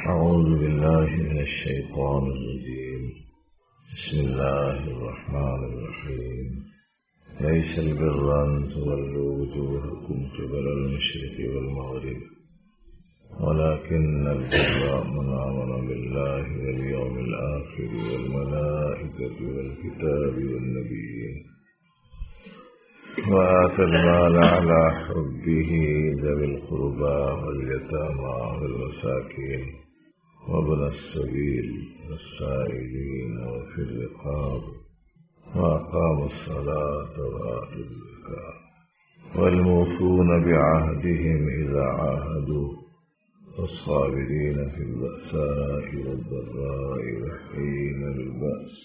أعوذ بالله من الشيطان الرجيم. بسم الله الرحمن الرحيم. ليس البر أن تولوا وجوهكم قبل المشرق والمغرب ولكن البر من آمن بالله واليوم الآخر والملائكة والكتاب والنبيين وآتى المال على حبه ذوي القربى واليتامى والمساكين وابن السبيل والسائلين وفي الرقاب وأقاموا الصلاة وآتوا الزكاة والموفون بعهدهم إذا عاهدوا والصابرين في البأساء والضراء وحين البأس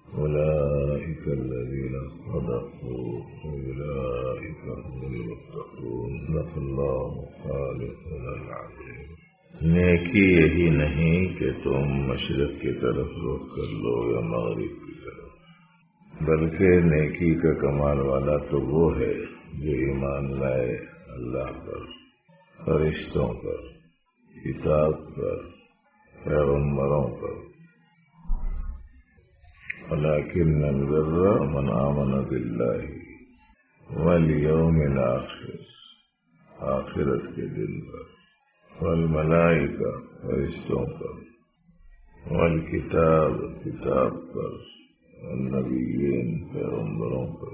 أولئك الذين صدقوا وأولئك هم المتقون. صدق الله خالقنا العظيم. نیکی یہی نہیں کہ تم مشرق کی طرف رخ کر لو یا مغرب کی طرف، بلکہ نیکی کا کمال والا تو وہ ہے جو ایمان لائے اللہ پر، فرشتوں پر، کتاب پر، پیغمبروں پر. ولكن البر من آمن بالله والیوم الآخر، آخرت کے دن پر، والملائکہ، فرشتوں پر، والکتاب، کتاب پر، والنبیین، پیغمبروں پر.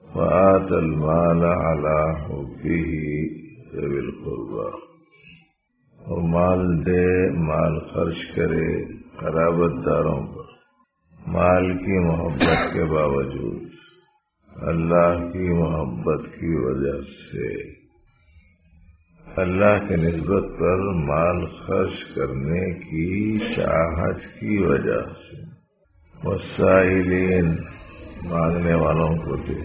وآت المال على حبه ذوی القربى، اور مال دے، مال خرچ کرے قرابت داروں پر، مال کی محبت کے باوجود، اللہ کی محبت کی وجہ سے، اللہ کے نسبت پر مال خرچ کرنے کی چاہت کی وجہ سے. والسائلین، مانگنے والوں کو دے.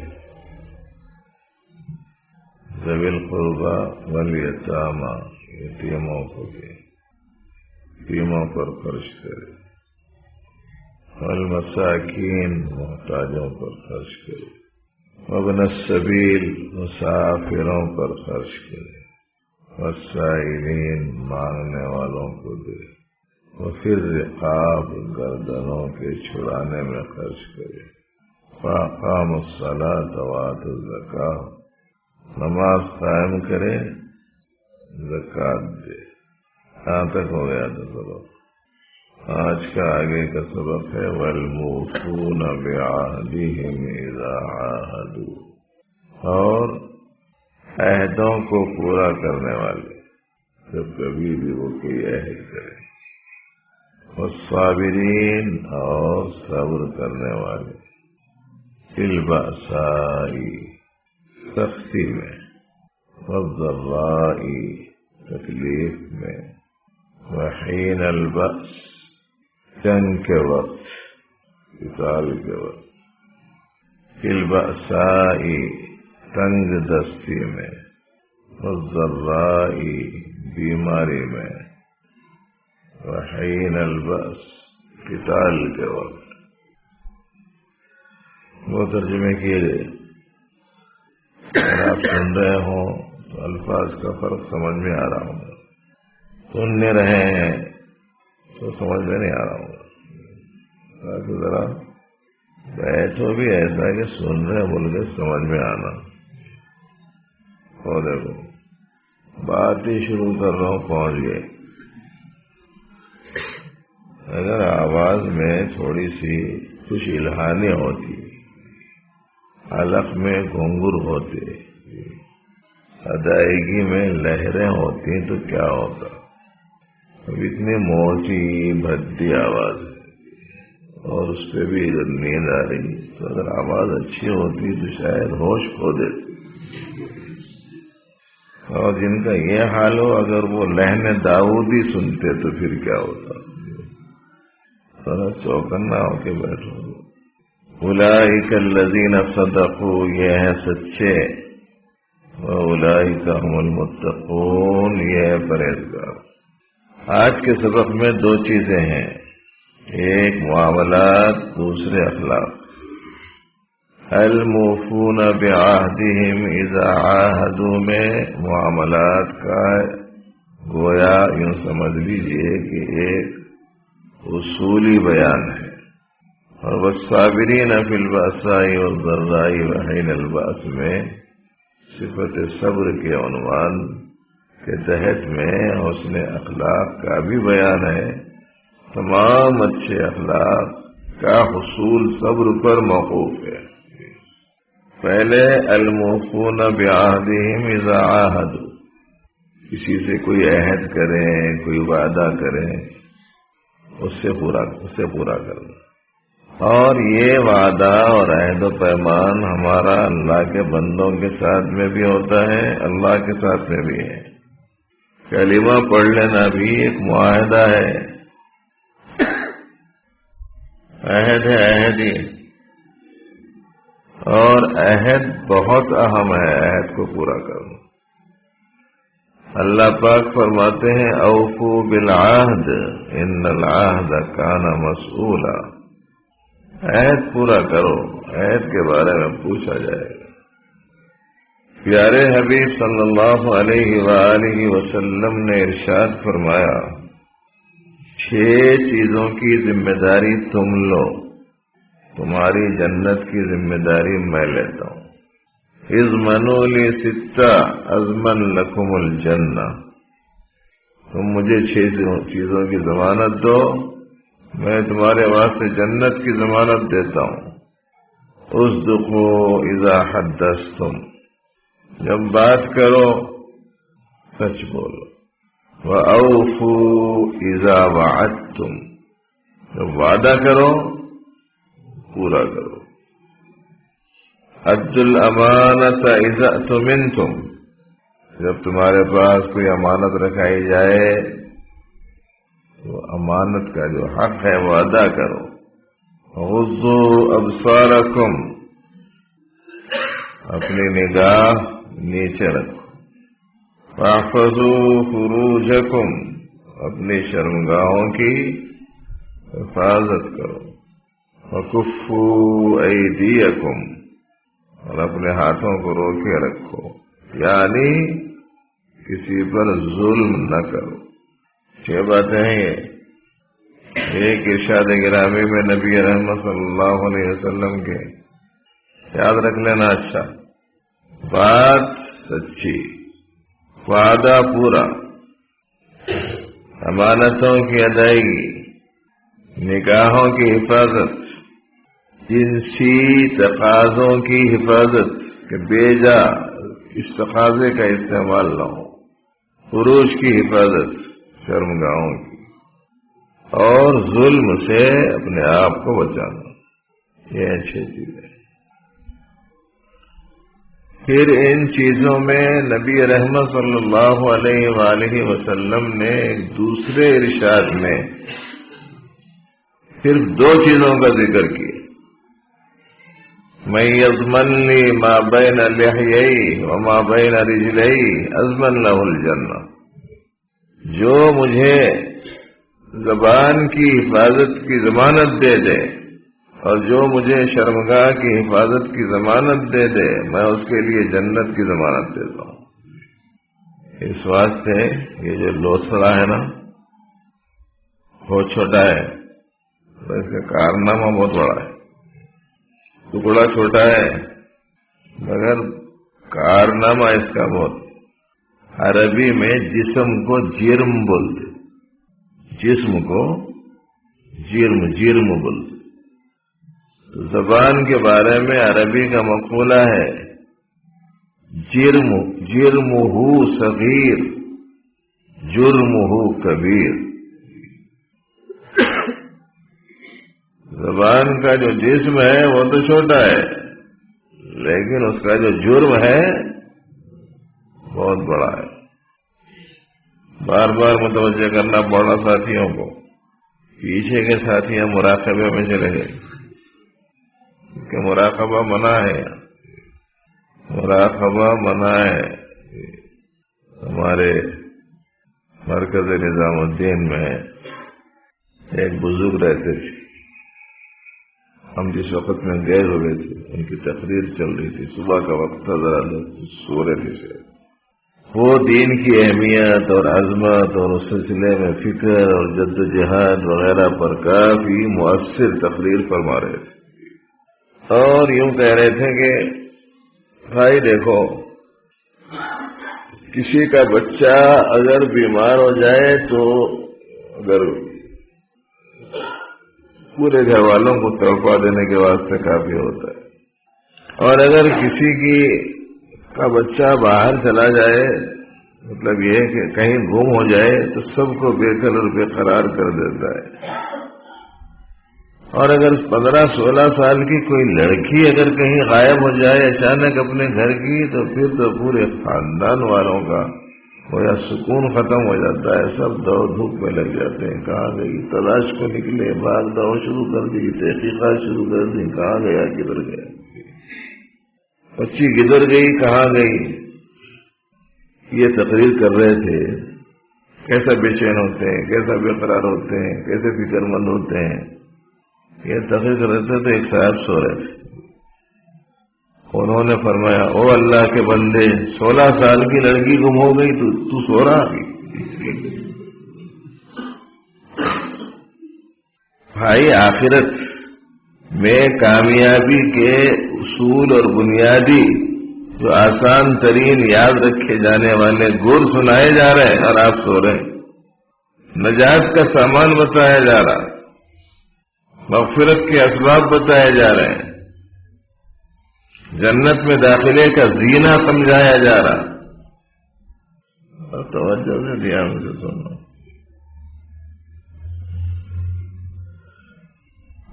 ذوی القربى والیتامى، یتیموں کو دے، یتیموں پر خرچ کرے. والمساکین، محتاجوں پر خرچ کرے. وابن السبیل، مسافروں پر خرچ کرے. والسائلین، مانگنے والوں کو دے. وفی الرقاب، گردنوں کے چھڑانے میں خرچ کرے. فاقاموا الصلاة وآتوا الزکاة، نماز قائم کرے، زکوٰۃ دے. کہاں تک ہو گیا تھا سبق؟ آج کا آگے کا سبق ہے والموفون بعہدہم اذا عاہدوا، اور عہدوں کو پورا کرنے والے جب کبھی بھی وہ کوئی عہد کرے. والصابرین، اور صبر کرنے والے. فی البأساء، سختی میں. والضراء، تکلیف میں. وحین البأس، جنگ کے وقت، قتال کے وقت. فی البأساء، تنگ دستی میں. والضراء، بیماری میں. وحین البأس، قتال کے وقت. وہ ترجمے کیے گئے. اگر آپ سن رہے ہوں تو الفاظ کا فرق سمجھ میں آ رہا ہوں، سننے رہے ہیں تو سمجھ میں نہیں آ رہا ہوں. ذرا بیٹھو بھی ایسا کہ سن رہے بول کے سمجھ میں آنا. اور دیکھو بات ہی شروع کر رہا ہوں، پہنچ گئے. اگر آواز میں تھوڑی سی کچھ الہانی ہوتی، حلق میں گھنگھر ہوتے، ادائیگی میں لہریں ہوتی تو کیا ہوتا؟ اب اتنی موٹی بھدی آواز ہے اور اس پہ بھی اگر نیند آ رہی، تو اگر آواز اچھی ہوتی تو شاید ہوش کھو دیتی. اور جن کا یہ حال ہو، اگر وہ لحن داؤدی سنتے تو پھر کیا ہوتا؟ ذرا چوکنا ہو کے بیٹھو. اولئک الذین صدقوا، یہ ہیں سچے. واولئک هم المتقون، یہ ہے پرہیزگار. آج کے سبق میں دو چیزیں ہیں، ایک معاملات، دوسرے اخلاق. الموفون بعہدہم اذا عاہدوا میں معاملات کا گویا یوں سمجھ لیجئے کہ ایک اصولی بیان ہے. اور والصابرین فی البأساء والضراء وحین البأس میں صفت صبر کے عنوان کے تحت میں حسن اخلاق کا بھی بیان ہے. تمام اچھے اخلاق کا حصول صبر پر موقوف ہے. پہلے الموفون بعہدہم اذا عاہدوا، کسی سے کوئی عہد کریں، کوئی وعدہ کریں، اس سے پورا کرنا. اور یہ وعدہ اور عہد و پیمان ہمارا اللہ کے بندوں کے ساتھ میں بھی ہوتا ہے، اللہ کے ساتھ میں بھی ہے. کلمہ پڑھ لینا بھی ایک معاہدہ ہے، عہد ہے، عہد ہی. اور عہد بہت اہم ہے، عہد کو پورا کرنا. اللہ پاک فرماتے ہیں اوفو بالعہد ان العہد کان مسئولا. عہد پورا کرو، عہد کے بارے میں پوچھا جائے گا. پیارے حبیب صلی اللہ علیہ وآلہ وسلم نے ارشاد فرمایا 6 چیزوں کی ذمہ داری تم لو، تمہاری جنت کی ذمہ داری میں لیتا ہوں. اضمنوا لی 6 اضمن لکم الجنہ، تم مجھے 6 چیزوں کی ضمانت دو، میں تمہارے واسطے جنت کی ضمانت دیتا ہوں. اصدقوا اذا حدثتم، جب بات کرو سچ بولو. وَأَوْفُوا إِذَا وَعَدتُّمْ، جب وعدہ کرو پورا کرو. أَدُّوا الْأَمَانَةَ إِذَا اؤْتُمِنْتُمْ، جب تمہارے پاس کوئی امانت رکھائی جائے تو امانت کا جو حق ہے وہ ادا کرو. غضوا ابصارکم، اپنی نگاہ نیچے رکھو. واحفظوا فروجکم، اپنی شرمگاہوں کی حفاظت کرو. وکفوا ایدیکم، اور اپنے ہاتھوں کو روکے رکھو، یعنی کسی پر ظلم نہ کرو. 6 باتیں ہیں یہ. ایک ارشاد گرامی میں نبی رحمت صلی اللہ علیہ وسلم کے، یاد رکھ لینا. اچھا، بات سچی، وعدہ پورا، امانتوں کی ادائیگی، نکاحوں کی حفاظت، جنسی تقاضوں کی حفاظت کہ بیجا اس تقاضے کا استعمال نہ ہو، فروج کی حفاظت، شرمگاہوں کی، اور ظلم سے اپنے آپ کو بچانا. یہ اچھی چیز ہے. پھر ان چیزوں میں نبی رحمت صلی اللہ علیہ وآلہ وسلم نے ایک دوسرے ارشاد میں پھر 2 چیزوں کا ذکر کیا. من یضمن لی ما بین لحیئی وما بین رجلئی اضمن لہ الجنہ، جو مجھے زبان کی حفاظت کی ضمانت دے دے اور جو مجھے شرمگاہ کی حفاظت کی ضمانت دے دے، میں اس کے لیے جنت کی ضمانت دیتا ہوں. اس واسطے یہ جو لوسڑا ہے نا بہت چھوٹا ہے، اس کا کارنامہ بہت بڑا ہے. ٹکڑا چھوٹا ہے مگر کارنامہ اس کا بہت. عربی میں جسم کو جرم بولتے، جسم کو جرم بولتے. تو زبان کے بارے میں عربی کا مقولہ ہے جرمہ صغیر جرمہ کبیر. زبان کا جو جسم ہے وہ تو چھوٹا ہے، لیکن اس کا جو جرم ہے بہت بڑا ہے. بار بار متوجہ کرنا پڑا ساتھیوں کو. پیچھے کے ساتھی مراقبے میں چلے گئے کہ مراقبہ منع ہے، مراقبہ منع ہے. ہمارے مرکز نظام الدین میں ایک بزرگ رہتے تھے، ہم جس وقت میں گئے ہوئے تھے ان کی تقریر چل رہی تھی، صبح کا وقت تھا، ذرا سو رہے تھے. وہ دین کی اہمیت اور عظمت اور اس سلسلے میں فکر اور جد و جہاد وغیرہ پر کافی مؤثر تقریر فرما رہے تھے، اور یوں کہہ رہے تھے کہ بھائی دیکھو، کسی کا بچہ اگر بیمار ہو جائے تو اگر پورے گھر والوں کو تڑپا دینے کے واسطے کافی ہوتا ہے، اور اگر کسی کا بچہ باہر چلا جائے، مطلب یہ کہ کہیں گم ہو جائے، تو سب کو بے قرار اور بے قرار کر دیتا ہے، اور اگر 15-16 سال کی کوئی لڑکی اگر کہیں غائب ہو جائے اچانک اپنے گھر کی، تو پھر تو پورے خاندان والوں کا گویا سکون ختم ہو جاتا ہے، سب دوڑ دھوپ میں لگ جاتے ہیں، کہاں گئی، تلاش کو نکلے، بھاگ دوڑ شروع کر دی، تحقیقات شروع کر دی، کہاں گیا، کدھر گیا، بچی کدھر گئی، کہاں گئی۔ یہ تقریر کر رہے تھے، کیسا بے چین ہوتے ہیں، کیسا بے قرار ہوتے ہیں، کیسے فکر مند ہوتے ہیں۔ یہ تقریر کر رہے تھے تو ایک صاحب سو رہے تھے، انہوں نے فرمایا، او اللہ کے بندے، 16 سال کی لڑکی گم ہو گئی تو سو رہا۔ بھائی، آخرت میں کامیابی کے اصول اور بنیادی جو آسان ترین یاد رکھے جانے والے گر سنائے جا رہے ہیں، اور آپ سو رہے ہیں۔ نجات کا سامان بتایا جا رہا، مغفرت کے اسباب بتائے جا رہے ہیں، جنت میں داخلے کا زینہ سمجھایا جا رہا۔ اور توجہ سے دھیان سے سنو،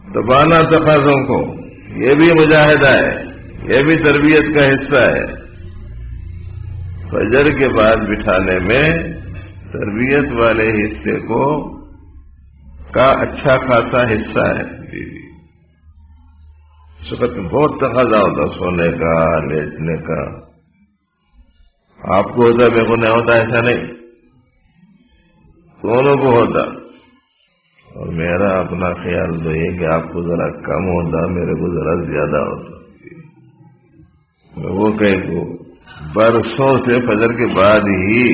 دبانا تقاضوں کو، یہ بھی مجاہدہ ہے، یہ بھی تربیت کا حصہ ہے۔ فجر کے بعد بٹھانے میں تربیت والے حصے کا اچھا خاصا حصہ ہے۔ اس وقت بہت تقاضا ہوتا سونے کا، لیٹنے کا۔ آپ کو ہوتا، میرے کو نہیں ہوتا، ایسا نہیں، دونوں کو ہوتا۔ اور میرا اپنا خیال تو یہ کہ آپ کو ذرا کم ہوتا، میرے کو ذرا زیادہ ہوتا۔ وہ کہیں کو برسوں سے فجر کے بعد ہی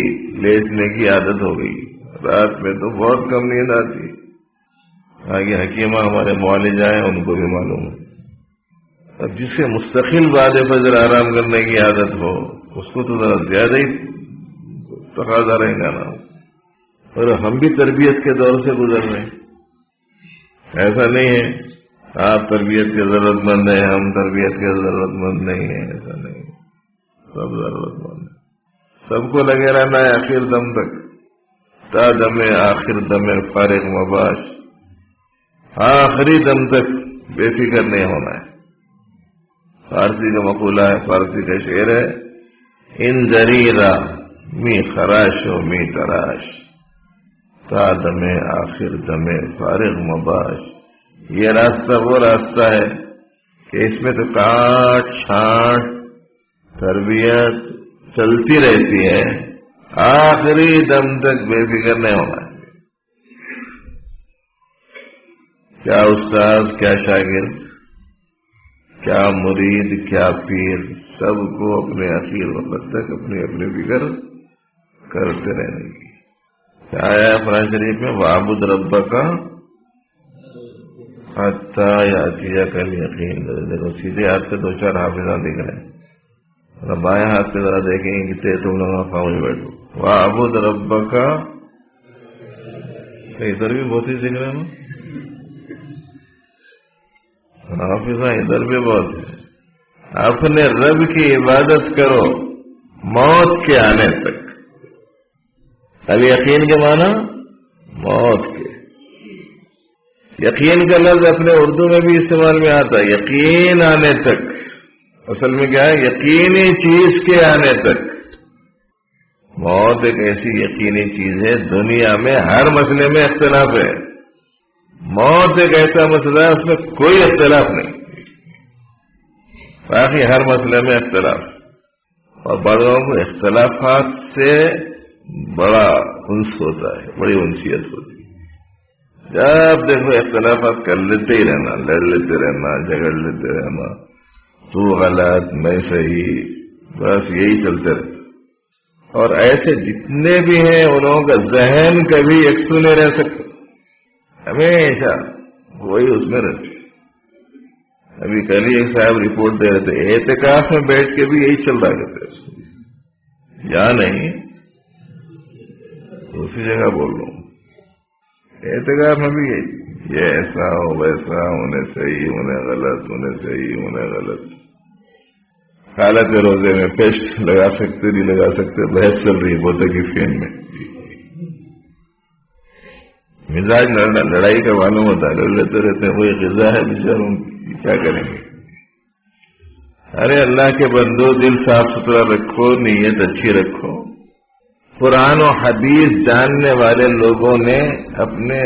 لیٹنے کی عادت ہو گئی، رات میں تو بہت کم نیند آتی۔ آگے حکیمہ ہمارے معالج آئے، ان کو بھی معلوم ہے۔ اب جس کے مستقل بعد فجر آرام کرنے کی عادت ہو، اس کو تو ذرا زیادہ ہی تقاضا رہے گا نا۔ اور ہم بھی تربیت کے دور سے گزر رہے ہیں، ایسا نہیں ہے آپ تربیت کے ضرورت مند ہیں، ہم تربیت کے ضرورت مند نہیں ہیں، ایسا نہیں، سب ضرورت مند ہیں، سب کو لگے رہنا ہے آخر دم تک، تا دم آخر دم فارغ مباش، آخری دم تک بے فکر نہیں ہونا ہے۔ فارسی کا مقولہ ہے، فارسی کا شعر ہے، ان دریرا می خراش و می تراش، تا دم آخر دم فارغ مباش۔ یہ راستہ وہ راستہ ہے کہ اس میں تو کاٹ چھانٹ تربیت چلتی رہتی ہے، آخری دم تک بے فکر نہیں ہونا ہے۔ کیا استاد، کیا شاگرد، کیا مرید، کیا پیر، سب کو اپنے اخیر وقت تک اپنی اپنی فکر کرتے رہنے کی۔ کیا آیا قرآن شریف میں، وَاعْبُدْ رَبَّكَ حَتَّىٰ يَأْتِيَكَ الْيَقِينُ۔ دیکھو سیدھے ہاتھ پہ 2-4 حافظاں دکھ رہے ہیں، اور بائیں ہاتھ پہ ذرا دیکھیں گے کتنے تم لوگ خاموش بیٹھو۔ وَاعْبُدْ رَبَّكَ، ادھر بھی بہت ہی دکھ رہے ہیں، حافظاں ادھر بھی بہت ہے۔ اپنے رب کی عبادت کرو موت کے آنے تک۔ الیقین کے معنی موت کے۔ یقین کا لفظ اپنے اردو میں بھی استعمال میں آتا ہے، یقین آنے تک۔ اصل میں کیا ہے، یقینی چیز کے آنے تک۔ موت ایک ایسی یقینی چیز ہے، دنیا میں ہر مسئلے میں اختلاف ہے، موت ایک ایسا مسئلہ ہے اس میں کوئی اختلاف نہیں، باقی ہر مسئلے میں اختلاف۔ اور بڑوں کو اختلافات سے بڑا انس ہوتا ہے، بڑی انسیت ہوتی ہے۔ جب دیکھو اختلافات کر لیتے ہی رہنا، لڑ لیتے رہنا، جھگڑ لیتے رہنا، تو غلط میں صحیح، بس یہی چلتے رہتا۔ اور ایسے جتنے بھی ہیں ان لوگوں کا ذہن کبھی یکسو نہیں رہ سکتا، ہمیشہ وہی اس میں رہتے۔ ابھی کل ہی ایک صاحب رپورٹ دے رہے تھے، اعتکاف میں بیٹھ کے بھی یہی چل رہا کرتے، یا نہیں دوسری جگہ بول رہا ہوں، اعتکاف میں بھی یہی، یہ ایسا ہو ویسا، انہیں صحیح انہیں غلط، انہیں صحیح انہیں غلط، حالت روزے میں پیسٹ لگا سکتے نہیں لگا سکتے، بحث چل رہی ہے بوتل کی فین میں، مزاج لڑائی کا معلوم ہوتا ہے، لوگ لیتے رہتے ہیں، وہی غذا ہے بیچاروں کی، کیا کریں گے؟ ارے اللہ کے بندو، دل صاف ستھرا رکھو، نیت اچھی رکھو۔ قرآن و حدیث جاننے والے لوگوں نے اپنے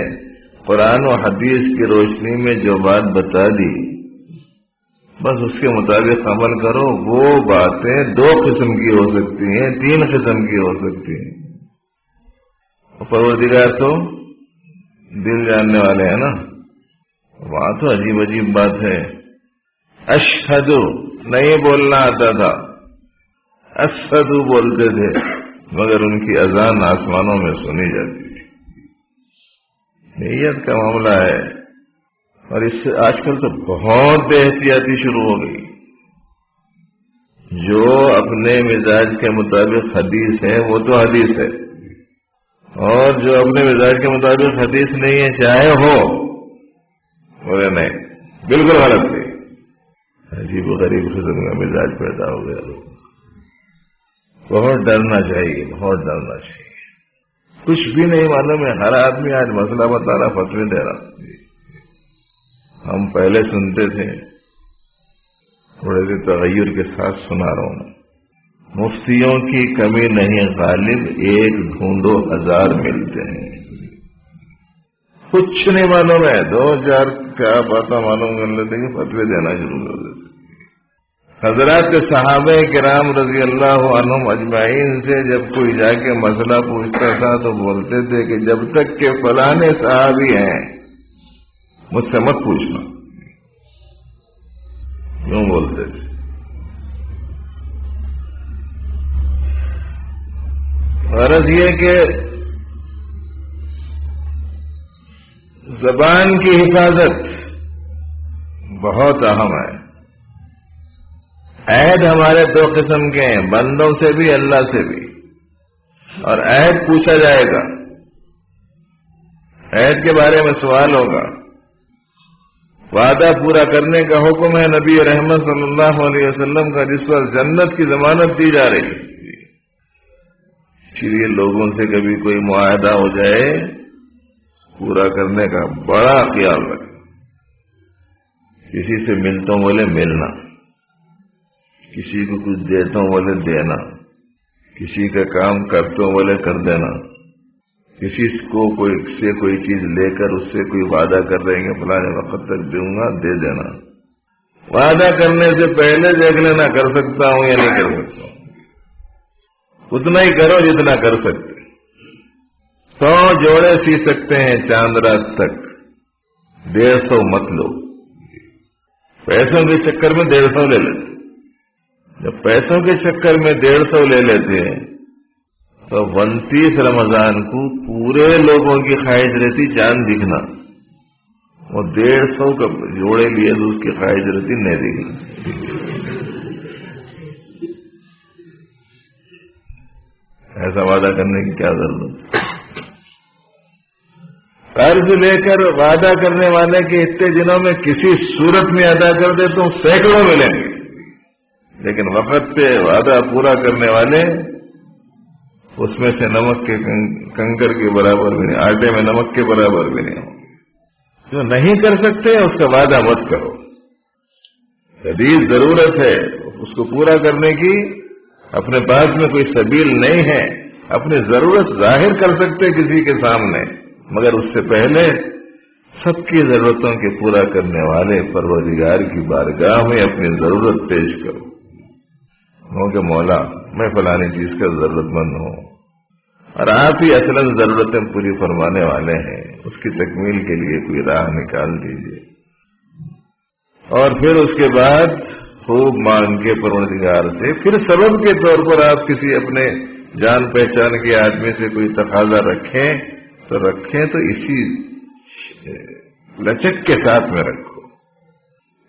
قرآن و حدیث کی روشنی میں جو بات بتا دی، بس اس کے مطابق عمل کرو۔ وہ باتیں 2 قسم کی ہو سکتی ہیں، 3 قسم کی ہو سکتی ہیں، پروردگار تو دل جاننے والے ہیں نا۔ وہاں تو عجیب عجیب بات ہے، اشہدو نہیں بولنا آتا تھا، اشہدو بولتے تھے، مگر ان کی اذان آسمانوں میں سنی جاتی تھی۔ نیت کا معاملہ ہے، اور اس سے آج کل تو بہت بے احتیاطی شروع ہو گئی۔ جو اپنے مزاج کے مطابق حدیث ہے وہ تو حدیث ہے، اور جو اپنے مزاج کے مطابق حدیث نہیں ہے چاہے ہو، بولے نہیں، بالکل غلط ہے۔ عجیب و غریب قسم کا مزاج پیدا ہو گیا۔ بہت ڈرنا چاہیے، بہت ڈرنا چاہیے۔ کچھ بھی نہیں معلوم ہے، ہر آدمی آج مسئلہ بتا رہا، فتوی دے رہا۔ ہم پہلے سنتے تھے، تھوڑے سے تغیر کے ساتھ سنا رہا ہوں، مفتیوں کی کمی نہیں غالب، 1 ڈھونڈو 1000 ملتے ہیں۔ کچھ نہیں معلوم ہے، 2000 کیا باتیں معلوم کر لیتے کہ فتوی دینا شروع کر دیتے۔ حضرات صحابہ کرام رضی اللہ عنہم اجمعین سے جب کوئی جا کے مسئلہ پوچھتا تھا تو بولتے تھے کہ جب تک کہ فلانے صحابی ہیں مجھ سے مت پوچھنا، کیوں بولتے تھے؟ غرض یہ کہ زبان کی حفاظت بہت اہم ہے۔ عہد ہمارے 2 قسم کے ہیں، بندوں سے بھی اللہ سے بھی، اور عہد پوچھا جائے گا، عہد کے بارے میں سوال ہوگا۔ وعدہ پورا کرنے کا حکم ہے نبی رحمت صلی اللہ علیہ وسلم کا، جس پر جنت کی ضمانت دی جا رہی ہے۔ اس لیے لوگوں سے کبھی کوئی معاہدہ ہو جائے، پورا کرنے کا بڑا خیال رکھنا۔ کسی سے ملتا ہوں بولے ملنا، کسی کو کچھ دیتا ہوں بولے دینا، کسی کا کام کرتا ہوں بولے کر دینا، کسی کو کوئی چیز لے کر اس سے کوئی وعدہ کر رہے ہیں فلانے وقت تک دوں گا، دے دینا۔ وعدہ کرنے سے پہلے دیکھ لینا کر سکتا ہوں یا نہیں کر سکتا ہوں، اتنا ہی کرو جتنا کر سکتے۔ 100 جوڑے سی سکتے ہیں چاند رات تک، 150 مت لو۔ پیسوں کے چکر میں 150 لے لیتے، جب پیسوں کے چکر میں 150 لے لیتے ہیں تو 29 رمضان کو پورے لوگوں کی خواہش رہتی چاند دکھنا، وہ 150 کا جوڑے لیے تو اس کی خواہش رہتی نہیں دکھنا۔ ایسا وعدہ کرنے کی کیا ضرورت؟ قرض لے کر وعدہ کرنے والے کے اتنے دنوں میں کسی صورت میں ادا کر دے تو 100 ملیں گے، لیکن وقت پہ وعدہ پورا کرنے والے اس میں سے نمک کے کنکر کے برابر بھی نہیں، آٹے میں نمک کے برابر بھی نہیں ہوں۔ جو نہیں کر سکتے اس کا وعدہ مت کرو، شدید ضرورت ہے اس کو پورا کرنے کی، اپنے پاس میں کوئی سبیل نہیں ہے، اپنی ضرورت ظاہر کر سکتے کسی کے سامنے، مگر اس سے پہلے سب کی ضرورتوں کے پورا کرنے والے پروردگار کی بارگاہ میں اپنی ضرورت پیش کرو، ہو کہ مولا میں فلانی چیز کا ضرورت مند ہوں، اور آپ ہی اصلاً ضرورتیں پوری فرمانے والے ہیں، اس کی تکمیل کے لیے کوئی راہ نکال دیجیے۔ اور پھر اس کے بعد خوب مانگ کے پروردگار سے، پھر سبب کے طور پر آپ کسی اپنے جان پہچان کے آدمی سے کوئی تقاضا رکھیں تو اسی لچک کے ساتھ میں رکھو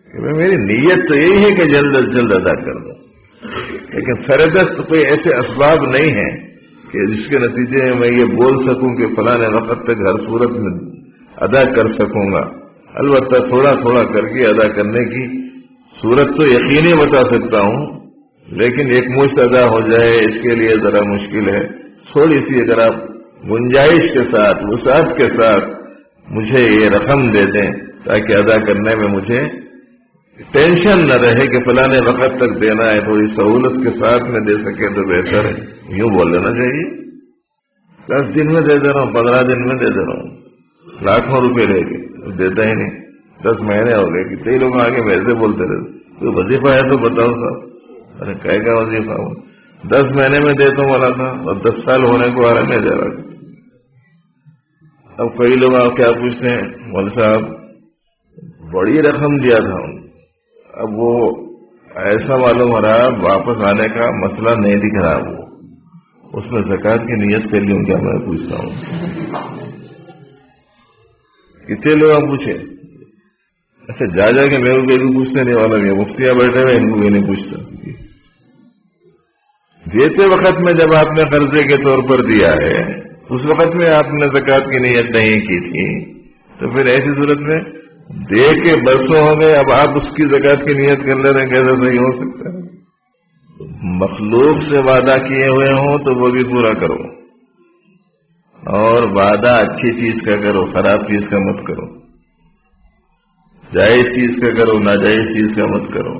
کہ میری نیت تو یہی ہے کہ جلد از جلد ادا کر دوں، لیکن سردست کوئی ایسے اسباب نہیں ہیں کہ جس کے نتیجے میں میں یہ بول سکوں کہ فلاں وقت تک ہر صورت میں ادا کر سکوں گا۔ البتہ تھوڑا تھوڑا کر کے ادا کرنے کی صورت تو یقینی بتا سکتا ہوں، لیکن ایک مشت ادا ہو جائے اس کے لیے ذرا مشکل ہے۔ تھوڑی سی اگر آپ گنجائش کے ساتھ، وسعت کے ساتھ مجھے یہ رقم دے دیں تاکہ ادا کرنے میں مجھے ٹینشن نہ رہے کہ فلاں وقت تک دینا ہے، تھوڑی سہولت کے ساتھ میں دے سکے تو بہتر ہے۔ یوں بول لینا چاہیے 10 دن میں دے دے رہا ہوں، 15 دن میں دے دے رہا ہوں، لاکھوں روپے رہ گئے، دیتا ہی نہیں، 10 مہینے ہو گئے، کتنے لوگ آگے ویسے بولتے رہتے، کوئی وظیفہ ہے تو بتاؤ صاحب۔ ارے کہے گا وظیفہ ہو، 10 مہینے میں دیتا ہوں والا تھا اور 10 سال ہونے کو آ رہا نہیں دے رہا۔ اب کئی لوگ آپ کیا پوچھتے ہیں، مول صاحب بڑی رقم دیا تھا، اب وہ ایسا معلوم ہو رہا واپس آنے کا مسئلہ نہیں دکھ رہا، وہ اس میں زکوٰۃ کی نیت کر لوں کیا؟ میں پوچھتا ہوں کتنے لوگ آپ پوچھے؟ اچھا جا کے میرے کو بھی پوچھتے نہیں والا نہیں، مفتیاں بیٹھے ہوئے ان کو بھی نہیں پوچھتا۔ دیتے وقت میں جب آپ نے قرضے کے طور پر دیا ہے، اس وقت میں آپ نے زکوٰۃ کی نیت نہیں کی تھی، تو پھر ایسی صورت میں دے کے برسوں ہو گئے، اب آپ اس کی زکوٰۃ کی نیت کر لے رہے ہیں، کیسے صحیح ہو سکتا ہے؟ مخلوق سے وعدہ کیے ہوئے ہوں تو وہ بھی پورا کرو، اور وعدہ اچھی چیز کا کرو، خراب چیز کا مت کرو، جائز چیز کا کرو، ناجائز چیز کا مت کرو۔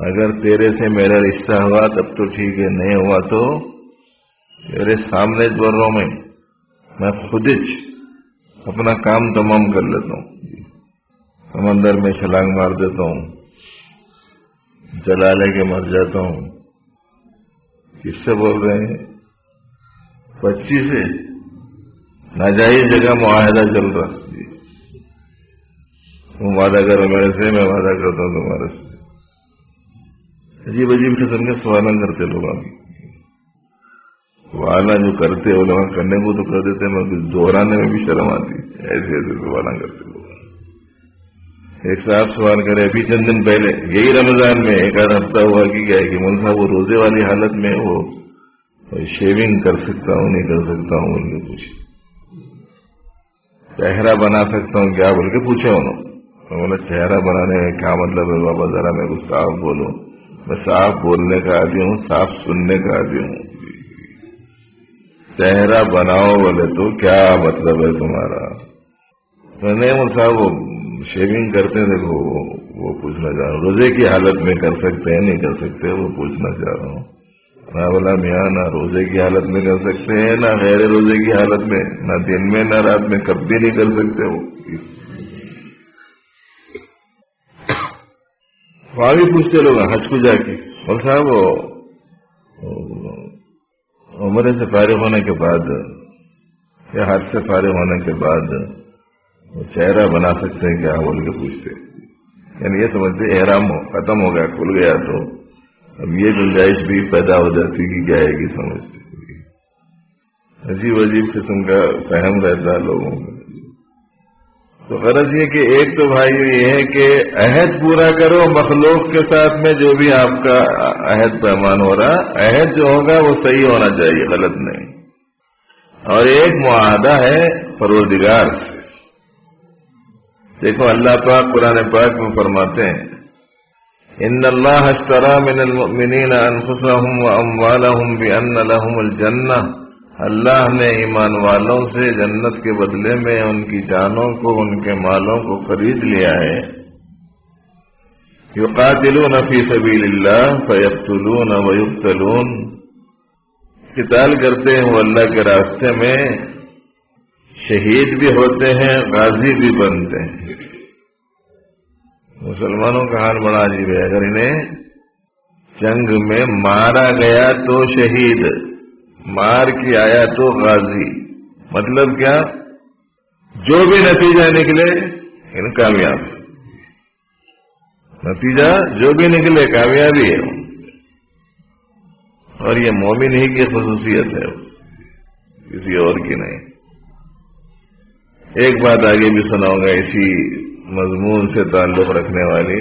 اگر تیرے سے میرا رشتہ ہوا تب تو ٹھیک ہے، نہیں ہوا تو تیرے سامنے دوروں میں میں خود اپنا کام تمام کر لیتا ہوں، سمندر میں چھلانگ مار دیتا ہوں، جلا لے کے مر جاتا ہوں۔ کس سے بول رہے ہیں؟ 25 سے ناجائز جگہ معاہدہ چل رہا، تم وعدہ کرو میرے سے، میں وعدہ کرتا ہوں تمہارے سے۔ عجیب عجیب قسم کے سوالیں کرتے لوگ، سوالہ جو کرتے وہ لوگ کرنے کو تو کر دیتے، میں کچھ دہرانے میں بھی شرم آتی، ایسے ایسے سوالہ کرتے لوگ۔ ایک صاحب سوال کرے ابھی چند دن پہلے، یہی رمضان میں ایک آدھ ہفتہ ہوا کہ کیا ہے کہ مول صاحب وہ روزے والی حالت میں وہ شیونگ کر سکتا ہوں نہیں کر سکتا ہوں بول کے پوچھے، چہرہ بنا سکتا ہوں کیا بول کے پوچھا انہوں نے۔ بولا چہرہ بنانے کا کیا مطلب ہے بابا، ذرا میں کچھ صاف بولوں، میں صاف بولنے کا عادی ہوں، صاف سننے کا عادی ہوں۔ چہرہ بناؤ بولے تو کیا مطلب ہے تمہارا؟ نہیں وہ صاحب وہ شیونگ کرتے ہیں، دیکھو وہ پوچھنا چاہ رہا ہوں، روزے کی حالت میں کر سکتے ہیں نہیں کر سکتے وہ پوچھنا چاہ رہا ہوں۔ میں بولا میاں نہ روزے کی حالت میں کر سکتے ہیں نہ غیر روزے کی حالت میں، نہ دن میں نہ رات میں، کبھی نہیں کر سکتے وہ۔ وہاں بھی پوچھتے لوگ حج کو جا کے، اور صاحب وہ عمرے سے فارغ ہونے کے بعد یا حج سے فارغ ہونے کے بعد وہ چہرہ بنا سکتے ہیں کیا بول کے پوچھتے، یعنی یہ سمجھتے احرام ختم ہو گیا، کھل گیا تو اب یہ گنجائش بھی پیدا ہو جاتی کہ کیا ہے کہ سمجھتے۔ عجیب عجیب قسم کا فہم رہتا ہے لوگوں کا۔ تو غرض یہ کہ ایک تو بھائی یہ ہے کہ عہد پورا کرو مخلوق کے ساتھ میں، جو بھی آپ کا عہد پیمان ہو رہا، عہد جو ہوگا وہ صحیح ہونا چاہیے، غلط نہیں۔ اور ایک معاہدہ ہے پروردگار سے۔ دیکھو اللہ پاک قرآن پاک میں فرماتے ہیں ان اللہ اشترى من المؤمنین انفسهم واموالهم بان لهم الجنہ، اللہ نے ایمان والوں سے جنت کے بدلے میں ان کی جانوں کو، ان کے مالوں کو خرید لیا ہے۔ یقاتلون فی سبیل اللہ فیقتلون ویقتلون، قتال کرتے ہیں وہ اللہ کے راستے میں، شہید بھی ہوتے ہیں، غازی بھی بنتے ہیں۔ مسلمانوں کا حال بڑا عجیب ہے، اگر انہیں جنگ میں مارا گیا تو شہید، مار کے آیا تو غازی، مطلب کیا؟ جو بھی نتیجہ نکلے ان کامیاب، نتیجہ جو بھی نکلے کامیابی ہے۔ اور یہ مومن ہی کی خصوصیت ہے، کسی اور کی نہیں۔ ایک بات آگے بھی سناؤں گا اسی مضمون سے تعلق رکھنے والی،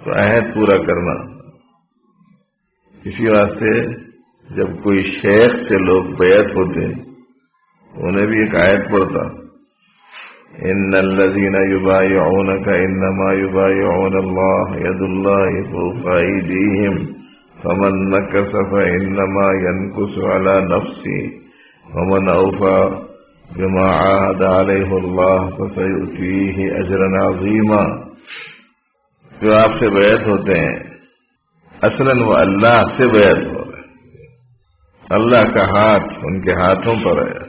تو عہد پورا کرنا۔ اسی واسطے جب کوئی شیخ سے لوگ بیعت ہوتے انہیں بھی ایک آیت پڑھتا، ان الذین یبایعونک انما یبایعون اللہ ید اللہ فوق ایدیہم فمن نکث فانما ینکث علی نفسہ ومن اوفی بما عاہد علیہ اللہ فسیؤتیہ اجرا عظیما۔ جو آپ سے بیعت ہوتے ہیں اصلاً وہ اللہ سے بیعت ہو رہے ہیں، اللہ کا ہاتھ ان کے ہاتھوں پر ہے،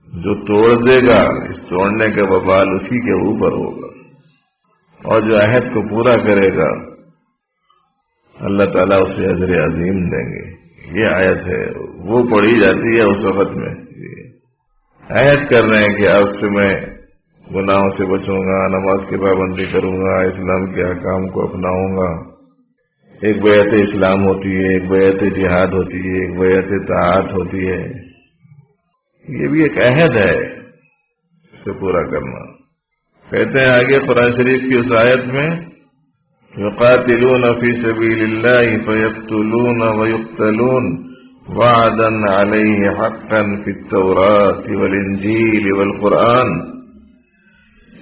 جو توڑ دے گا اس توڑنے کا وبال اسی کے اوپر ہوگا، اور جو عہد کو پورا کرے گا اللہ تعالیٰ اسے اجر عظیم دیں گے۔ یہ آیت ہے، وہ پڑھی جاتی ہے اس وقت میں عہد کر رہے ہیں کہ اب سے میں گناہوں سے بچوں گا، نماز کی پابندی کروں گا، اسلام کے احکام کو اپناؤں گا۔ ایک بیعت اسلام ہوتی ہے، ایک بیعت جہاد ہوتی ہے، ایک بیعت طاعت ہوتی ہے، یہ بھی ایک عہد ہے، اسے پورا کرنا۔ کہتے ہیں آگے قرآن شریف کی اس آیت میں یقاتلون فی سبیل اللہ فیقتلون ویقتلون وعدا علیہ حقا فی التوراۃ والانجیل والقرآن۔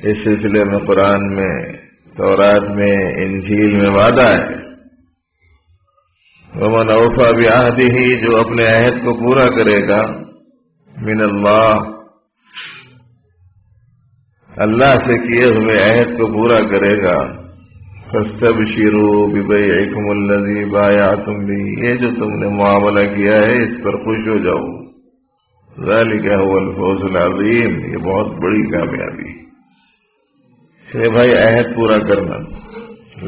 اس سلسلے میں قرآن میں، تورات میں، انجیل میں وعدہ ہے۔ ومن اوفی بعہدہ، جو اپنے عہد کو پورا کرے گا، من اللہ، اللہ سے کیے ہوئے عہد کو پورا کرے گا، فاستبشروا ببیعکم الذی بایعتم بہ، یہ جو تم نے معاملہ کیا ہے اس پر خوش ہو جاؤ۔ ذالک هو الفوز العظیم، یہ بہت بڑی کامیابی ہے بھائی، عہد پورا کرنا۔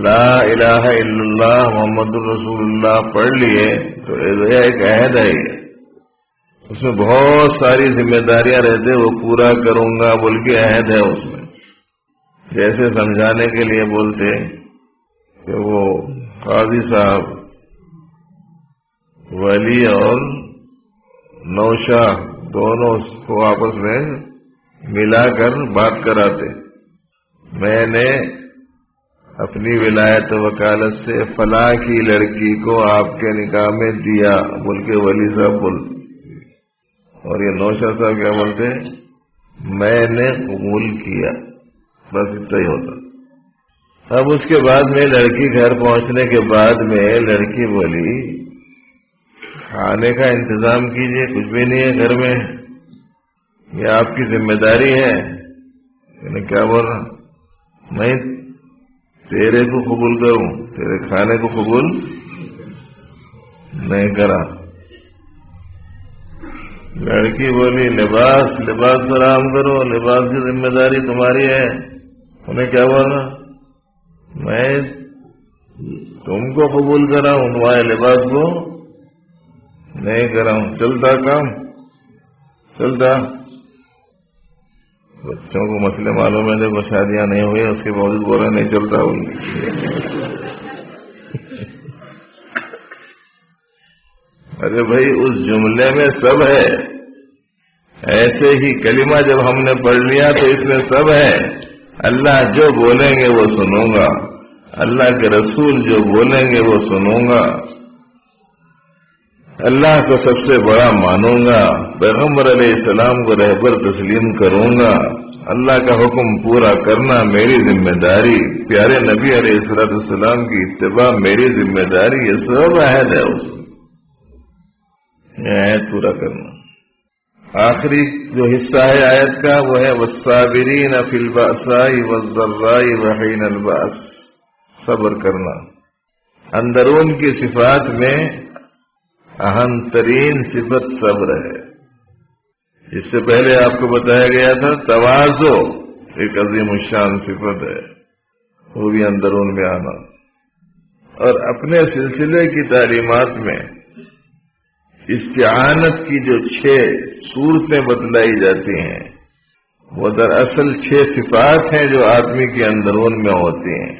لا الہ الا اللہ محمد الرسول اللہ پڑھ لیے تو ایک عہد ہے، اس میں بہت ساری ذمہ داریاں رہتے، وہ پورا کروں گا بول کے عہد ہے اس میں۔ جیسے سمجھانے کے لیے بولتے کہ وہ قاضی صاحب ولی اور نوشہ دونوں کو آپس میں ملا کر بات کراتے، میں نے اپنی ولایت وکالت سے فلاں کی لڑکی کو آپ کے نکاح میں دیا بول کے ولی صاحب بولتے، اور یہ نوشہ صاحب کیا بولتے، میں نے قبول کیا، بس اتنا ہی ہوتا۔ اب اس کے بعد میں لڑکی گھر پہنچنے کے بعد میں لڑکی بولی کھانے کا انتظام کیجئے، کچھ بھی نہیں ہے گھر میں، یہ آپ کی ذمہ داری ہے۔ میں نے کیا بول رہا، میں تیرے کو قبول کروں، تیرے کھانے کو قبول نہیں کرا۔ لڑکی بولی لباس فراہم کرو، لباس کی ذمہ داری تمہاری ہے۔ انہیں کیا بولا، میں تم کو قبول کرا ہوں، تمہارے لباس کو نہیں کرا ہوں۔ چلتا کام چلتا، بچوں کو مسئلے معلوم ہے، دیکھو شادیاں نہیں ہوئی اس کے باوجود بولا نہیں چلتا ان ارے بھائی اس جملے میں سب ہے، ایسے ہی کلمہ جب ہم نے پڑھ لیا تو اس میں سب ہے۔ اللہ جو بولیں گے وہ سنوں گا، اللہ کے رسول جو بولیں گے وہ سنوں گا، اللہ کو سب سے بڑا مانوں گا، پیغمبر علیہ السلام کو رہبر تسلیم کروں گا، اللہ کا حکم پورا کرنا میری ذمہ داری، پیارے نبی علیہ السلام کی اتباع میری ذمہ داری، یہ سب عہد ہے اس میں، یہ عہد پورا کرنا۔ آخری جو حصہ ہے آیت کا وہ ہے والصابرین فی البأساء والضراء وحین البأس، صبر کرنا۔ اندرون کی صفات میں اہم ترین صفت صبر ہے۔ اس سے پہلے آپ کو بتایا گیا تھا تواضع ایک عظیم الشان صفت ہے، وہ بھی اندرون میں آنا، اور اپنے سلسلے کی تعلیمات میں استعانت کی جو 6 صورتیں بتلائی جاتی ہیں وہ دراصل 6 صفات ہیں جو آدمی کے اندرون میں ہوتی ہیں،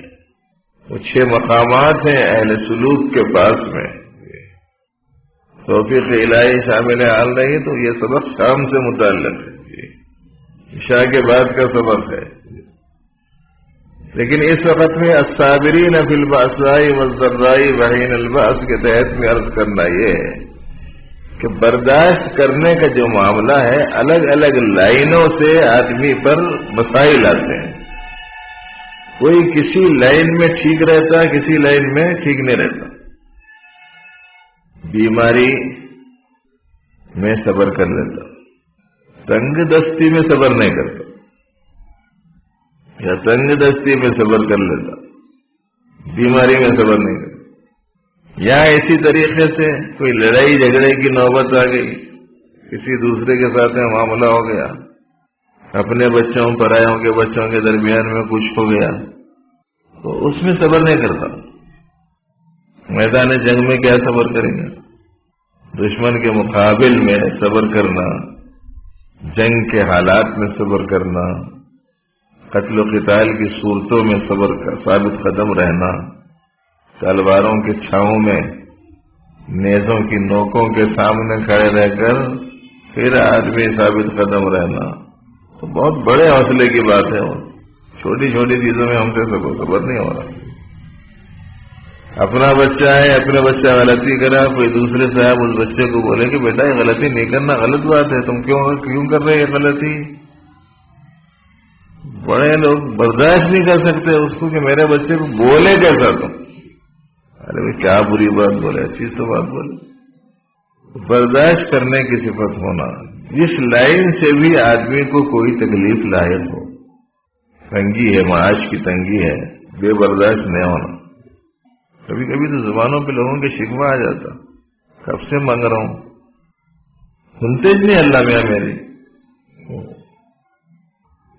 وہ 6 مقامات ہیں اہل سلوک کے پاس میں۔ توفیق الہی شامل حال رہی تو یہ سبق شام سے متعلق ہے، عشاء کے بعد کا سبق ہے. لیکن اس وقت میں الصابرین فی البأساء والضراء وحین البأس کے تحت میں عرض کرنا یہ ہے کہ برداشت کرنے کا جو معاملہ ہے الگ الگ لائنوں سے آدمی پر مسائل آتے ہیں. کوئی کسی لائن میں ٹھیک رہتا، کسی لائن میں ٹھیک نہیں رہتا. بیماری میں صبر کر لیتا، تنگ دستی میں صبر نہیں کرتا، یا تنگ دستی میں صبر کر لیتا، بیماری میں صبر نہیں کرتا. یا اسی طریقے سے کوئی لڑائی جھگڑے کی نوبت آ گئی، کسی دوسرے کے ساتھ معاملہ ہو گیا، اپنے بچوں پرایوں کے بچوں کے درمیان میں کچھ ہو گیا، تو اس میں صبر نہیں کرتا. میدان جنگ میں کیا صبر کریں گے؟ دشمن کے مقابل میں صبر کرنا، جنگ کے حالات میں صبر کرنا، قتل و قتال کی صورتوں میں صبر کا ثابت قدم رہنا، تلواروں کی چھاؤں میں نیزوں کی نوکوں کے سامنے کھڑے رہ کر پھر آدمی ثابت قدم رہنا، تو بہت بڑے حوصلے کی بات ہے. وہ چھوٹی چھوٹی چیزوں میں ہم سے صبر نہیں ہو رہا. اپنا بچہ ہے، اپنا بچہ غلطی کرا، کوئی دوسرے صاحب اس بچے کو بولے کہ بیٹا یہ غلطی نہیں کرنا، غلط بات ہے، تم کیوں کر رہے یہ غلطی. بڑے لوگ برداشت نہیں کر سکتے اس کو کہ میرے بچے کو بولے کیسا تم. ارے بھائی کیا بری بات بولے، اچھی تو بات بولے. برداشت کرنے کی صفت ہونا، جس لائن سے بھی آدمی کو کوئی تکلیف لاحق ہو، تنگی ہے، معاش کی تنگی ہے، بے برداشت نہیں ہونا. کبھی کبھی تو زبانوں پہ لوگوں کے شکوہ آ جاتا، کب سے مانگ رہا ہوں، سنتے نہیں اللہ میاں میری.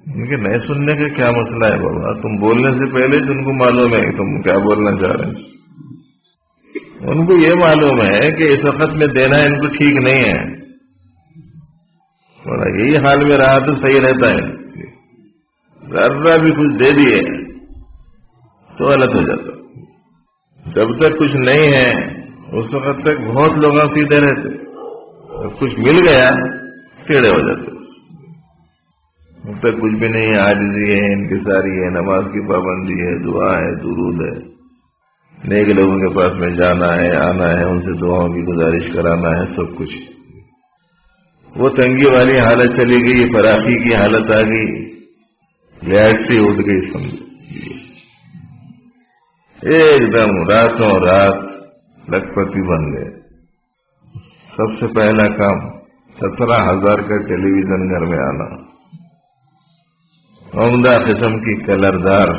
ان کے نئے سننے کا کیا مسئلہ ہے بابا؟ تم بولنے سے پہلے ان کو معلوم ہے کہ تم کیا بولنا چاہ رہے ہیں. ان کو یہ معلوم ہے کہ اس وقت میں دینا ان کو ٹھیک نہیں ہے، تھوڑا یہی حال میں رہا تو صحیح رہتا ہے. ذرا بھی کچھ دے دیے تو غلط ہو جاتا. جب تک کچھ نہیں ہے اس وقت تک بہت لوگ سیدھے رہتے، جب کچھ مل گیا ٹیڑے ہو جاتے. جب تک کچھ بھی نہیں ہے، عاجزی ہے، انکساری ہے، نماز کی پابندی ہے، دعا ہے، درود ہے، نیک لوگوں کے پاس میں جانا ہے، آنا ہے، ان سے دعاؤں کی گزارش کرانا ہے، سب کچھ. وہ تنگی والی حالت چلی گئی، فراخی کی حالت آ گئی، لیٹری اٹھ گئی، سمجھ ایک دم راتوں رات لکھپتی بن گئے. سب سے پہلا کام 17,000 کا ٹیلی ویژن گھر میں آنا، عمدہ قسم کی کلردار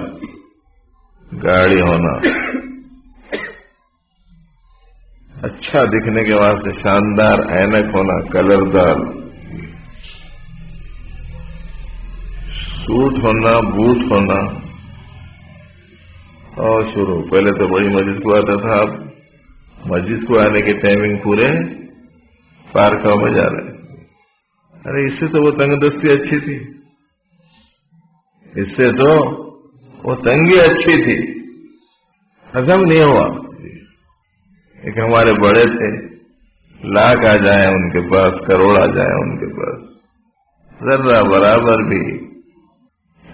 گاڑی ہونا، اچھا دکھنے کے واسطے شاندار اینک ہونا، کلردار سوٹ ہونا، بوٹ ہونا. اور شروع پہلے تو بڑی مسجد کو آتا تھا، اب مسجد کو آنے کے ٹائمنگ پورے پارکوں میں جا رہے. ارے اس سے تو وہ تنگ دستی اچھی تھی، اس سے تو وہ تنگی اچھی تھی. ہضم نہیں ہوا. ایک ہمارے بڑے تھے، لاکھ آ جائیں ان کے پاس، کروڑ آ جائیں ان کے پاس، ذرا برابر بھی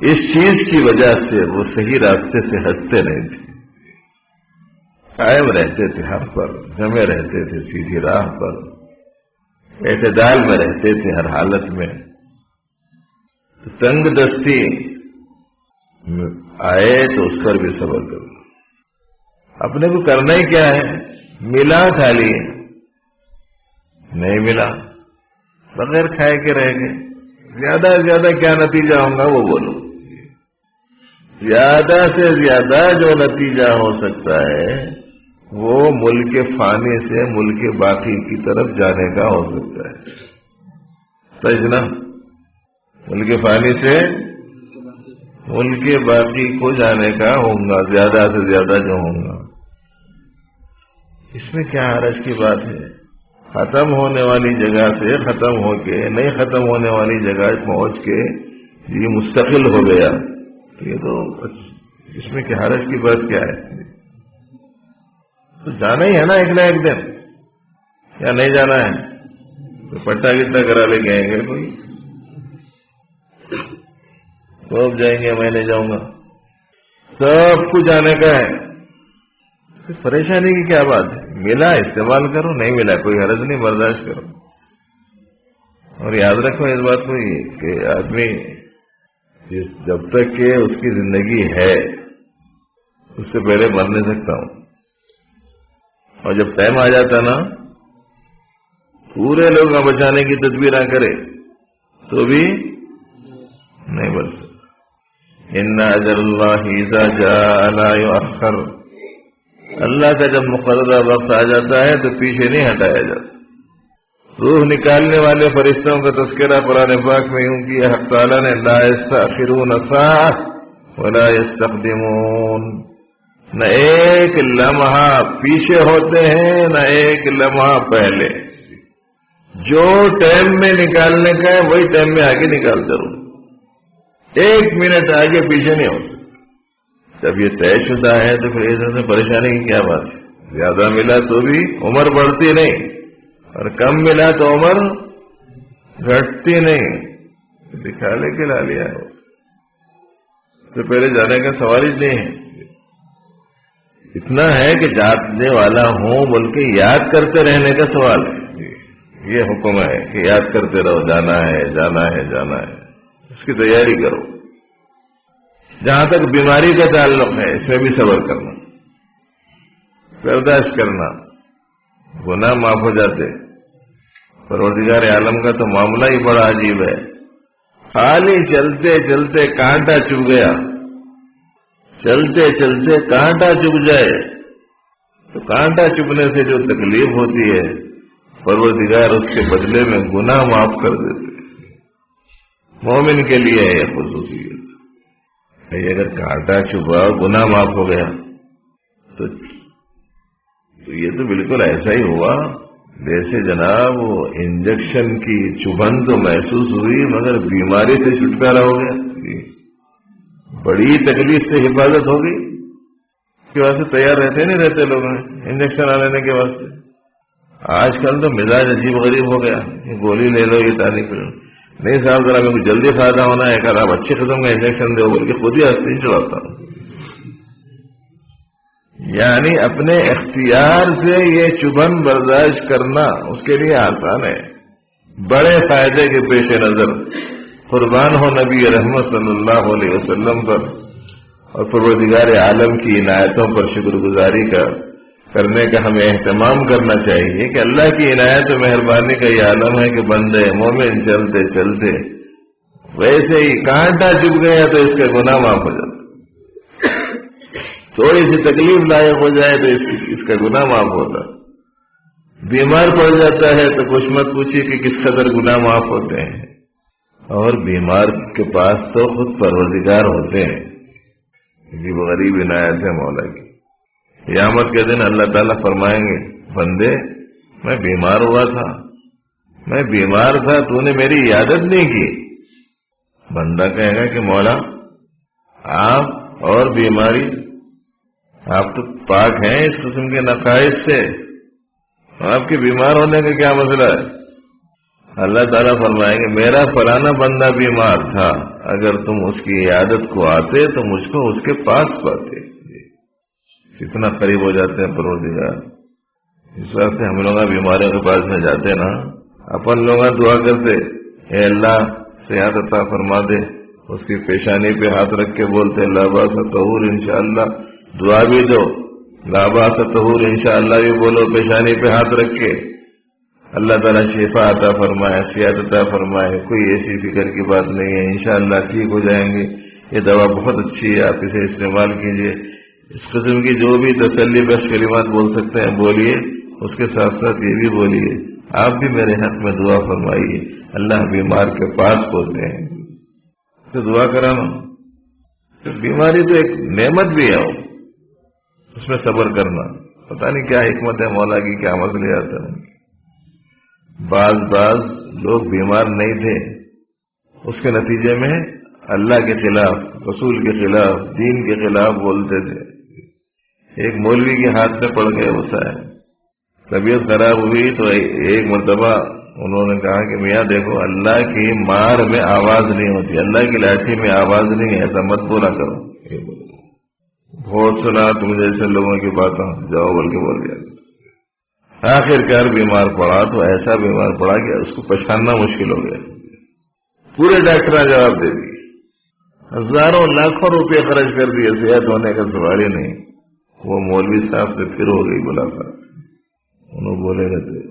اس چیز کی وجہ سے وہ صحیح راستے سے ہٹتے نہیں تھے. قائم رہتے تھے حق پر، جمے رہتے تھے سیدھی راہ پر، اعتدال میں رہتے تھے ہر حالت میں. تنگ دستی آئے تو اس پر بھی صبر کرو. اپنے کو کرنا ہی کیا ہے؟ ملا کھا لیے، نہیں ملا بغیر کھائے کے رہ گئے. زیادہ سے زیادہ کیا نتیجہ ہوگا وہ بولو. زیادہ سے زیادہ جو نتیجہ ہو سکتا ہے وہ ملک فانی سے ملک باقی کی طرف جانے کا ہو سکتا ہے. سمجھنا، ملک فانی سے ملک باقی کو جانے کا ہوگا، زیادہ سے زیادہ جو ہوگا. اس میں کیا حرج کی بات ہے؟ ختم ہونے والی جگہ سے ختم ہو کے نہیں ختم ہونے والی جگہ پہنچ کے یہ مستقل ہو گیا، یہ تو اس میں کیا حرج کی بات کیا ہے؟ تو جانا ہی ہے نا ایک نہ ایک دن. یا نہیں جانا ہے تو پٹا گٹا کرا لے کے آئیں گے کوئی، تو اب جائیں گے میں نہیں جاؤں گا، سب کچھ جانے کا ہے، پریشانی کی کیا بات ہے؟ ملا استعمال کرو، نہیں ملا کوئی حرج نہیں، برداشت کرو۔ اور یاد رکھو اس بات کو کہ آدمی جب تک کہ اس کی زندگی ہے اس سے پہلے مر نہیں سکتا ہوں، اور جب ٹائم آ جاتا نا پورے لوگ بچانے کی تدبیر نہ کرے تو بھی نہیں بچ سکتا۔ ان اجل اللہ اذا جاء لا یؤخر، اللہ کا جب مقررہ وقت آ جاتا ہے تو پیچھے نہیں ہٹایا جاتا۔ روح نکالنے والے فرشتوں کا تذکرہ قرآن پاک میں یوں کیا حق تعالیٰ نے، لا یستأخرون ساعة ولا یستقدمون، نہ ایک لمحہ پیچھے ہوتے ہیں نہ ایک لمحہ پہلے، جو ٹائم میں نکالنے کا ہے وہی ٹائم میں آگے نکالتے رہو، ایک منٹ آگے پیچھے نہیں ہو سکتا۔ جب یہ طے شدہ ہے تو پھر اس پریشانی کی کیا بات ہے؟ زیادہ ملا تو بھی عمر بڑھتی نہیں، اور کم ملا تو عمر گھٹتی نہیں، دکھا لے کے لا لیا ہو تو پہلے جانے کا سوال ہی نہیں ہے۔ اتنا ہے کہ جانے والا ہوں بلکہ یاد کرتے رہنے کا سوال ہے، یہ حکم ہے کہ یاد کرتے رہو، جانا ہے جانا ہے جانا ہے، اس کی تیاری کرو۔ جہاں تک بیماری کا تعلق ہے اس میں بھی صبر کرنا، برداشت کرنا، گناہ معاف ہو جاتے۔ پروردگار عالم کا تو معاملہ ہی بڑا عجیب ہے، خالی چلتے چلتے کانٹا چبھ گیا، چلتے چلتے کانٹا چبھ جائے تو کانٹا چبھنے سے جو تکلیف ہوتی ہے پروردگار اس کے بدلے میں گناہ معاف کر دیتے۔ مومن کے لیے ہے یہ خصوصیت، اگر کانٹا چبھا گناہ معاف ہو گیا تو یہ تو بالکل ایسا ہی ہوا جیسے جناب وہ انجیکشن کی چبھن تو محسوس ہوئی مگر بیماری سے چھٹکارا ہو گیا، بڑی تکلیف سے حفاظت ہو گئی۔ کے واسطے تیار رہتے نہیں رہتے لوگ انجیکشن لینے کے واسطے۔ آج کل تو مزاج عجیب غریب ہو گیا، یہ گولی لے لو، یہ ٹانک لے لو، نہیں صاحب ذرا میرے کو جلدی فائدہ ہونا ہے، کہ آپ اچھی قسم کا انجیکشن دو بلکہ خود ہی ہستی چڑھاتا ہوں۔ یعنی اپنے اختیار سے یہ چبھن برداشت کرنا اس کے لیے آسان ہے، بڑے فائدے کے پیش نظر قربان ہو نبی رحمت صلی اللہ علیہ وسلم پر اور پروردگار عالم کی عنایتوں پر شکر گزاری کرنے کا ہمیں اہتمام کرنا چاہیے کہ اللہ کی عنایت و مہربانی کا یہ عالم ہے کہ بندے مومن چلتے چلتے ویسے ہی کانٹا چبھ گیا تو اس کا گناہ معاف ہو جاتا، تھوڑی سی تکلیف لائق ہو جائے تو اس کا گناہ معاف ہوتا، بیمار پڑ جاتا ہے تو کچھ مت پوچھیے کہ کس قدر گناہ معاف ہوتے ہیں، اور بیمار کے پاس تو خود پروردگار ہوتے ہیں، عجیب غریب عنایت ہے مولا کی۔ قیامت کے دن اللہ تعالیٰ فرمائیں گے بندے میں بیمار ہوا تھا، میں بیمار تھا، تو نے میری عیادت نہیں کی۔ بندہ کہے گا کہ مولا آپ اور بیماری، آپ تو پاک ہیں اس قسم کے نقائص سے، آپ کے بیمار ہونے کا کیا مسئلہ ہے؟ اللہ تعالیٰ فرمائیں گے میرا فلانا بندہ بیمار تھا، اگر تم اس کی عیادت کو آتے تو مجھ کو اس کے پاس پاتے۔ کتنا قریب ہو جاتے ہیں پروردگار۔ اس واسطے ہم لوگ بیماریوں کے پاس میں جاتے نا، اپن لوگ دعا کرتے اے اللہ صحت عطا فرما دے، اس کی پیشانی پہ ہاتھ رکھ کے بولتے لا باس طہور انشاءاللہ، دعا بھی دو لا باس طہور انشاءاللہ بھی بولو پیشانی پہ ہاتھ رکھ کے، اللہ تعالیٰ شفا عطا فرمائے، صحت عطا فرمائے، کوئی ایسی فکر کی بات نہیں ہے، انشاءاللہ ٹھیک ہو جائیں گے، یہ دوا بہت اچھی ہے، آپ اسے استعمال کیجئے۔ اس قسم کی جو بھی تسلی بخش کلمات بول سکتے ہیں بولیے، اس کے ساتھ ساتھ یہ بھی بولیے آپ بھی میرے حق میں دعا فرمائیے، اللہ بیمار کے پاس ہوتے ہیں تو دعا کرانا۔ تو بیماری تو ایک نعمت بھی ہے، اس میں صبر کرنا، پتہ نہیں کیا حکمت ہے مولا کی، کیا مسئلے آتا ہے۔ بعض لوگ بیمار نہیں تھے، اس کے نتیجے میں اللہ کے خلاف، رسول کے خلاف، دین کے خلاف بولتے تھے، ایک مولوی کے ہاتھ میں پڑ گئے وسائل، طبیعت خراب ہوئی تو ایک مرتبہ انہوں نے کہا کہ میاں دیکھو اللہ کی مار میں آواز نہیں ہوتی، اللہ کی لاٹھی میں آواز نہیں ہے، ایسا مت بولا کرو. یہ بولے بہت سنا تم جیسے لوگوں کی باتیں، جاؤ بول کے بول گیا. آخر کار بیمار پڑا تو ایسا بیمار پڑا کہ اس کو پہچاننا مشکل ہو گیا. پورے ڈاکٹر جواب دے دیے، ہزاروں لاکھوں روپے خرچ کر دیے، صحت ہونے کا سوال ہی نہیں. وہ مولوی صاحب سے پھر ہو گئی ملاقات. انہوں بولے رہتے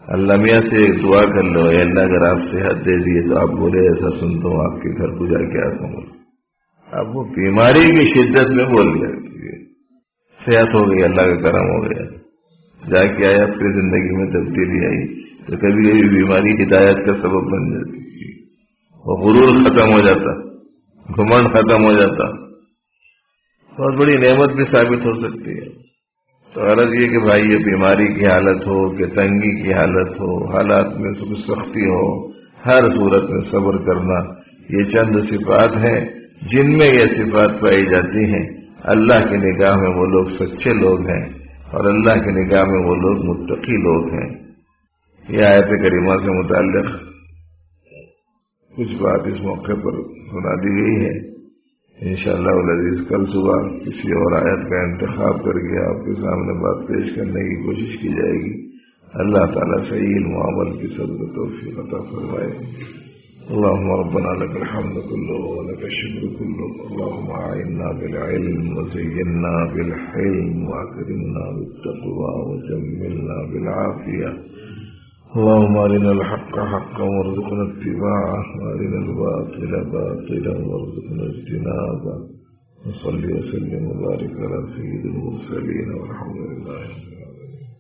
اللہ میاں سے ایک دعا کر لو، اے اللہ اگر آپ صحت دے دیے تو آپ بولے ایسا سنتا ہوں آپ کے گھر کو جا کے آتا ہوں. اب وہ بیماری کی شدت میں بول گیا، صحت ہو گئی، اللہ کا کرم ہو گیا. جا کے آیا، پھر زندگی میں تبدیلی آئی. تو کبھی کبھی بیماری ہدایت کا سبب بن جاتی، وہ غرور ختم ہو جاتا، گھمنڈ ختم ہو جاتا، بہت بڑی نعمت بھی ثابت ہو سکتی ہے. تو غرض یہ کہ بھائی یہ بیماری کی حالت ہو کہ تنگی کی حالت ہو، حالات میں کچھ سختی ہو، ہر صورت میں صبر کرنا، یہ چند صفات ہیں جن میں یہ صفات پائی جاتی ہیں. اللہ کی نگاہ میں وہ لوگ سچے لوگ ہیں اور اللہ کی نگاہ میں وہ لوگ متقی لوگ ہیں. یہ آیت کریمہ سے متعلق کچھ بات اس موقع پر سنا دی گئی ہے. انشاءاللہ العزیز کل صبح کسی اور آیت کا انتخاب کر کے آپ کے سامنے بات پیش کرنے کی کوشش کی جائے گی. اللہ تعالیٰ صحیح علم و عمل کی صدق توفیق عطا فرمائے. اللهم ربنا لك الحمد كله ولك الشكر كله. اللهم أعنا بالعلم وزينا بالحلم وأكرمنا بالتقوى وجملنا بالعافية. اللهم أرنا الحق حقا وارزقنا اتباعه وأرنا الباطل باطلا وارزقنا اجتنابه. وصل وسلم وبارك على سيد المرسلين والحمد لله رب العالمين.